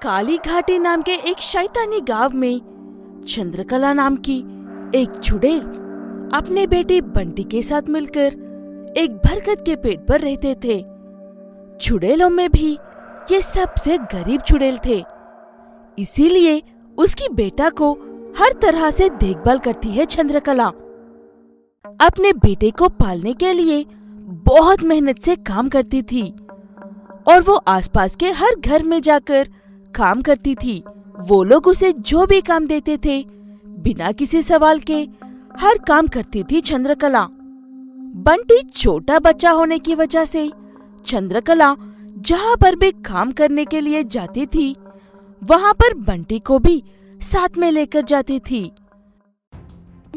काली घाटी नाम के एक शैतानी गांव में चंद्रकला नाम की एक चुड़ैल अपने बेटे बंटी के साथ मिलकर एक बरगद के पेड़ पर रहते थे। चुड़ैलों में भी ये सबसे गरीब चुड़ैल थे, इसीलिए उसकी बेटा को हर तरह से देखभाल करती है चंद्रकला। अपने बेटे को पालने के लिए बहुत मेहनत से काम करती थी और वो आसपास के हर घर में जाकर काम करती थी। वो लोग उसे जो भी काम देते थे बिना किसी सवाल के हर काम करती थी चंद्रकला। बंटी छोटा बच्चा होने की वजह से चंद्रकला जहाँ पर भी काम करने के लिए जाती थी वहाँ पर बंटी को भी साथ में लेकर जाती थी।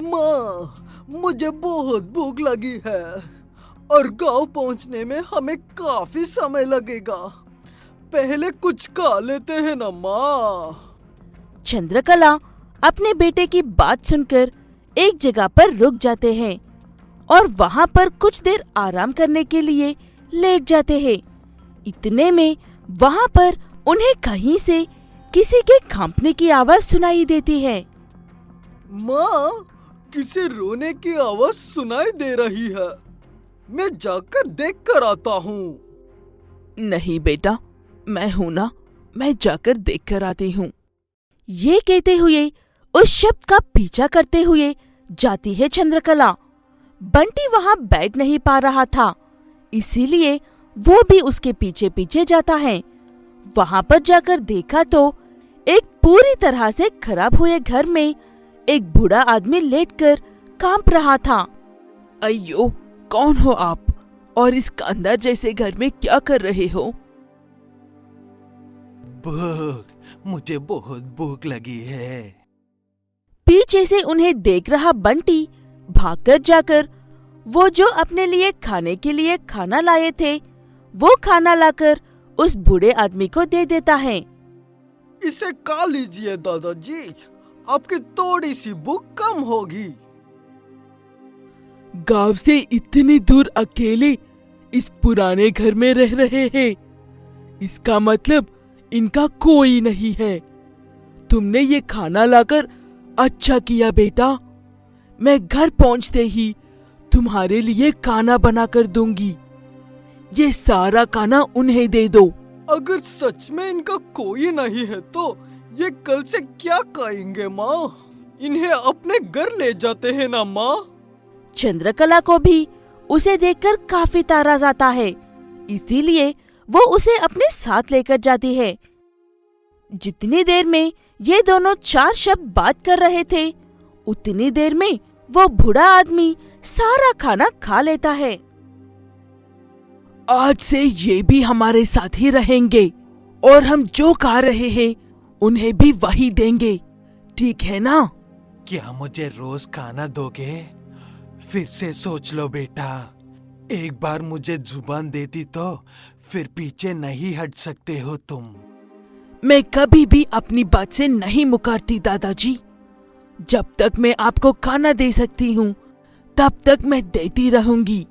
माँ, मुझे बहुत भूख लगी है और गांव पहुँचने में हमें काफी समय लगेगा। पहले कुछ खा लेते हैं ना माँ। चंद्रकला अपने बेटे की बात सुनकर एक जगह पर रुक जाते हैं और वहाँ पर कुछ देर आराम करने के लिए लेट जाते हैं। इतने में वहाँ पर उन्हें कहीं से किसी के कांपने की आवाज सुनाई देती है। माँ, किसी रोने की आवाज सुनाई दे रही है। मैं जाकर देख कर आता हूँ। नहीं बेटा, मैं हूँ ना, मैं जाकर देख कर आती हूँ। ये कहते हुए उस शब्द का पीछा करते हुए जाती है चंद्रकला। बंटी वहाँ बैठ नहीं पा रहा था, इसीलिए वो भी उसके पीछे पीछे जाता है। वहाँ पर जाकर देखा तो एक पूरी तरह से खराब हुए घर में एक बूढ़ा आदमी लेटकर कांप रहा था। अयो, कौन हो आप और इस कांदा जैसे घर में क्या कर रहे हो? मुझे बहुत भूख लगी है। पीछे से उन्हें देख रहा बंटी भागकर जाकर वो जो अपने लिए खाने के लिए खाना लाए थे वो खाना लाकर उस बूढ़े आदमी को दे देता है। इसे खा लीजिए दादाजी, आपकी थोड़ी सी भूख कम होगी। गांव से इतनी दूर अकेले इस पुराने घर में रह रहे हैं, इसका मतलब इनका कोई नहीं है। तुमने ये खाना लाकर अच्छा किया बेटा। मैं घर पहुंचते ही तुम्हारे लिए खाना बनाकर दूंगी। ये सारा खाना उन्हें दे दो। अगर सच में इनका कोई नहीं है तो ये कल से क्या खाएंगे माँ? इन्हें अपने घर ले जाते हैं ना माँ। चंद्रकला को भी उसे देखकर काफी ताराज आता है, इसीलिए वो उसे अपने साथ लेकर जाती है। जितनी देर में ये दोनों 4 शब्द बात कर रहे थे उतनी देर में वो बूढ़ा आदमी सारा खाना खा लेता है। आज से ये भी हमारे साथ ही रहेंगे और हम जो खा रहे हैं उन्हें भी वही देंगे, ठीक है ना? क्या मुझे रोज खाना दोगे? फिर से सोच लो बेटा। एक बार मुझे जुबान देती तो फिर पीछे नहीं हट सकते हो तुम। मैं कभी भी अपनी बात से नहीं मुकरती दादाजी। जब तक मैं आपको खाना दे सकती हूँ तब तक मैं देती रहूंगी।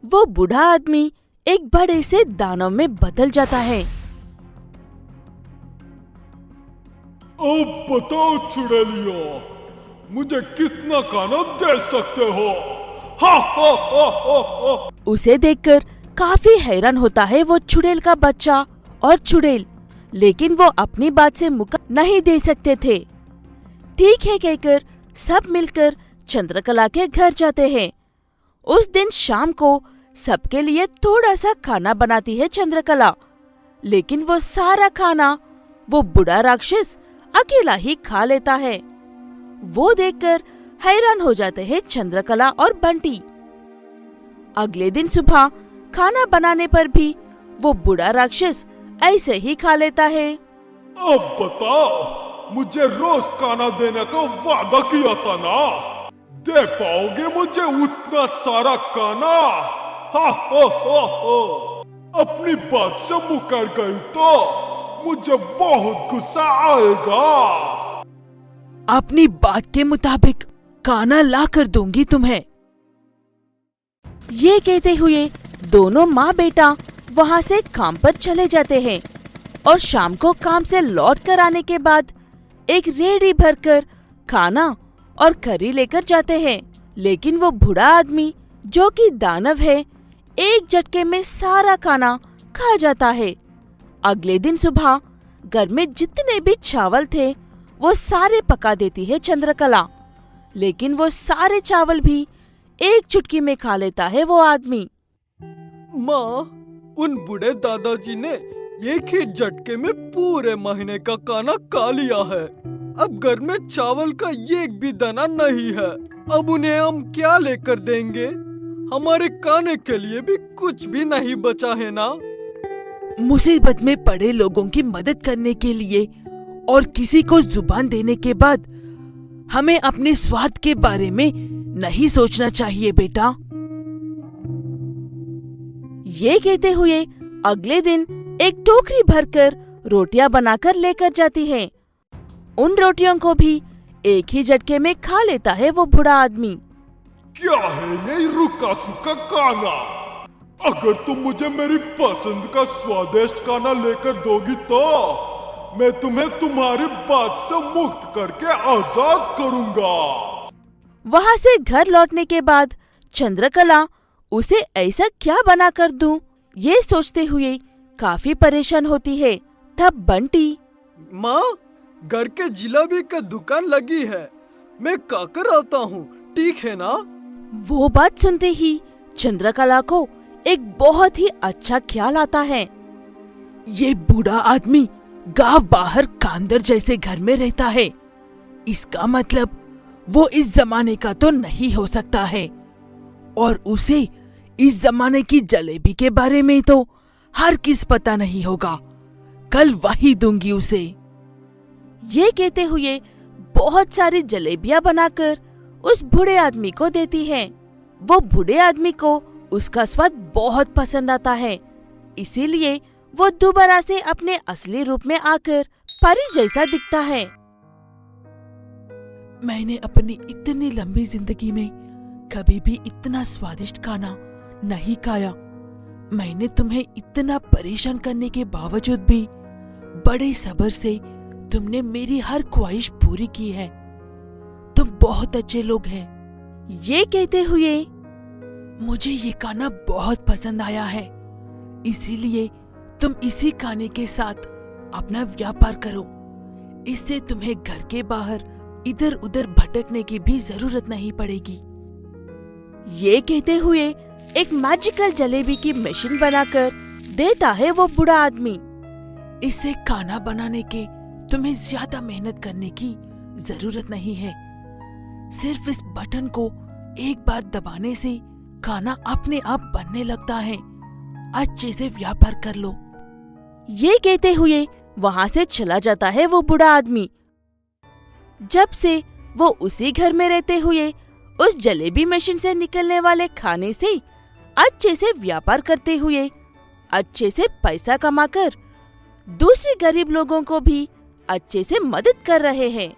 वो बूढ़ा आदमी एक बड़े से दानव में बदल जाता है। अब बताओ चुड़ैलिया, मुझे कितना खाना दे सकते हो? हा हा हा हा हा। उसे देखकर काफी हैरान होता है वो चुड़ैल का बच्चा और चुड़ैल, लेकिन वो अपनी बात से मुकर नहीं दे सकते थे। ठीक है कहकर सब मिलकर चंद्रकला के घर जाते हैं। उस दिन शाम को सबके लिए थोड़ा सा खाना बनाती है चंद्रकला, लेकिन वो सारा खाना वो बूढ़ा राक्षस अकेला ही खा लेता है। वो देखकर हैरान हो जाते हैं चंद्रकला और बंटी। अगले दिन सुबह खाना बनाने पर भी वो बूढ़ा राक्षस ऐसे ही खा लेता है। अब बताओ, मुझे रोज खाना देने का वादा किया था ना? दे पाओगे मुझे उतना सारा खाना? हा हा हा हा। अपनी बात से मुकर गई तो मुझे बहुत गुस्सा आएगा। अपनी बात के मुताबिक खाना ला कर दूंगी तुम्हें। ये कहते हुए दोनों माँ बेटा वहाँ से काम पर चले जाते हैं। और शाम को काम से लौट कर आने के बाद एक रेडी भरकर खाना और करी लेकर जाते हैं। लेकिन वो बूढ़ा आदमी जो कि दानव है, एक झटके में सारा खाना खा जाता है। अगले दिन सुबह घर में जितने भी चावल थे वो सारे पका देती है चंद्रकला, लेकिन वो सारे चावल भी एक चुटकी में खा लेता है वो आदमी। माँ, उन बूढ़े दादाजी ने एक ही झटके में पूरे महीने का खाना खा लिया है। अब घर में चावल का एक भी दाना नहीं है। अब उन्हें हम क्या लेकर देंगे? हमारे खाने के लिए भी कुछ भी नहीं बचा है ना। मुसीबत में पड़े लोगों की मदद करने के लिए और किसी को जुबान देने के बाद हमें अपने स्वार्थ के बारे में नहीं सोचना चाहिए बेटा। ये कहते हुए अगले दिन एक टोकरी भरकर रोटियां बनाकर लेकर जाती है। उन रोटियों को भी एक ही झटके में खा लेता है वो बूढ़ा आदमी। क्या है ये रुका सूखा खाना? अगर तुम मुझे मेरी पसंद का स्वादिष्ट खाना लेकर दोगी तो मैं तुम्हें तुम्हारी बात से मुक्त करके आजाद करूंगा। वहाँ से घर लौटने के बाद चंद्रकला उसे ऐसा क्या बना कर दूं, ये सोचते हुए काफी परेशान होती है। तब बंटी, माँ, घर के जिलेबी का दुकान लगी है, मैं खाकर आता हूँ, ठीक है ना? वो बात सुनते ही चंद्रकला को एक बहुत ही अच्छा ख्याल आता है। ये बूढ़ा आदमी गांव बाहर कांदर जैसे घर में रहता है, इसका मतलब वो इस जमाने का तो नहीं हो सकता है, और उसे इस जमाने की जलेबी के बारे में तो हर किस पता नहीं होगा। कल वही दूंगी उसे। ये कहते हुए बहुत सारी जलेबियां बनाकर उस बूढ़े आदमी को देती है। वो बूढ़े आदमी को उसका स्वाद बहुत पसंद आता है, इसीलिए वो दोबारा से अपने असली रूप में आकर परी जैसा दिखता है। मैंने अपनी इतनी लंबी जिंदगी में कभी भी इतना स्वादिष्ट खाना नहीं खाया। मैंने तुम्हें इतना परेशान करने के बावजूद भी बड़े सब्र से तुमने मेरी हर ख्वाहिश पूरी की है। तुम बहुत अच्छे लोग हैं। ये कहते हुए मुझे ये खाना बहुत पसंद आया है, इसीलिए तुम इसी खाने के साथ अपना व्यापार करो। इससे तुम्हें घर के बाहर इधर उधर भटकने की भी जरूरत नहीं पड़ेगी। ये कहते हुए एक मैजिकल जलेबी की मशीन बनाकर देता है वो बूढ़ा आदमी। इससे खाना बनाने के तुम्हें ज्यादा मेहनत करने की जरूरत नहीं है। सिर्फ इस बटन को एक बार दबाने से खाना अपने आप बनने लगता है। अच्छे से व्यापार कर लो। ये कहते हुए वहाँ से चला जाता है वो बूढ़ा आदमी। जब से वो उसी घर में रहते हुए उस जलेबी मशीन से निकलने वाले खाने से अच्छे से व्यापार करते हुए अच्छे से पैसा कमाकर दूसरे गरीब लोगों को भी अच्छे से मदद कर रहे हैं।